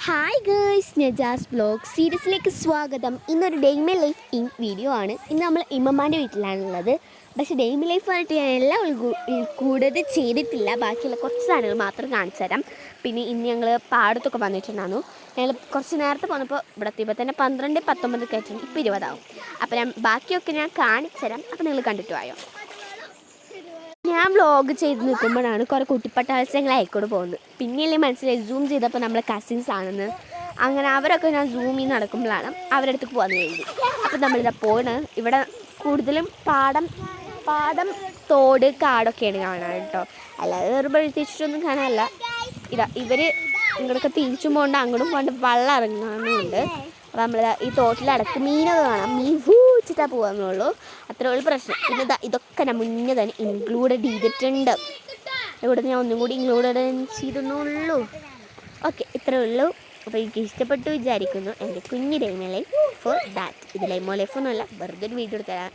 Hi girls, Najas vlog സീരീസിലേക്ക് സ്വാഗതം. ഇന്നൊരു day my life in video ആണ്. ഇന്ന് നമ്മൾ ഇമ്മമാൻ്റെ വീട്ടിലാണുള്ളത്. പക്ഷേ ഡേ മൈ ലൈഫായിട്ട് ഞാൻ എല്ലാം കൂടുതൽ ചെയ്തിട്ടില്ല. ബാക്കിയുള്ള കുറച്ച് സാധനങ്ങൾ മാത്രം കാണിച്ചു തരാം. പിന്നെ ഇന്ന് ഞങ്ങൾ പാടത്തൊക്കെ വന്നിട്ടുണ്ടായിരുന്നു. ഞങ്ങൾ കുറച്ച് നേരത്തെ പോന്നപ്പോൾ ഇവിടെ എത്തിയപ്പോൾ തന്നെ 12-19 കഴിഞ്ഞിട്ടുണ്ട്. ഇപ്പോൾ 20 ആവും. അപ്പോൾ ഞാൻ ബാക്കിയൊക്കെ ഞാൻ കാണിച്ചു തരാം. അപ്പോൾ നിങ്ങൾ കണ്ടിട്ട് പോയോ. ഞാൻ വ്ലോഗ് ചെയ്ത് നിൽക്കുമ്പോഴാണ് കുറേ കുട്ടിപ്പട്ടാളങ്ങൾ ആയിക്കോട് പോകുന്നത്. പിന്നെയല്ലേ മനസ്സിലായി സൂം ചെയ്തപ്പോൾ നമ്മളെ കസിൻസ് ആണെന്ന്. അങ്ങനെ അവരൊക്കെ ഞാൻ സൂമിൽ നടക്കുമ്പോഴാണ് അവരുടെ അടുത്ത് പോകാൻ വേണ്ടി. അപ്പോൾ നമ്മളിതാ പോകണത്. ഇവിടെ കൂടുതലും പാടം തോട് കാടൊക്കെയാണ് കാണാൻ കേട്ടോ. അല്ലാതെ വെറുതെ കാണാനല്ല. ഇവർ ഇങ്ങോട്ടൊക്കെ തിരിച്ചും പോകണ്ട അങ്ങോട്ടും പോകണ്ട വെള്ളം ഇറങ്ങാനുമുണ്ട്. അപ്പോൾ നമ്മൾ ഈ തോട്ടിലടക്ക് മീനൊക്കെ കാണാം. മീൻ പൂച്ചിട്ടാണ് പോകാമെന്നുള്ളൂ. അത്രേ ഉള്ളൂ പ്രശ്നം. പിന്നെ ഇതൊക്കെ ഞാൻ മുന്നേ തന്നെ ഇൻക്ലൂഡഡ് ചെയ്തിട്ടുണ്ട്. ഇവിടെ ഞാൻ ഒന്നും കൂടി ഇൻക്ലൂഡഡ് ചെയ്തെന്നുള്ളൂ. ഓക്കെ, ഇത്രേ ഉള്ളൂ. അപ്പോൾ എനിക്ക് ഇഷ്ടപ്പെട്ടു വിചാരിക്കുന്നു എൻ്റെ കുഞ്ഞു day my life for that. ഇത് ലൈമോ ലൈഫൊന്നുമല്ല, വെറുതെ ഒരു വീഡിയോ എടുത്തരാം.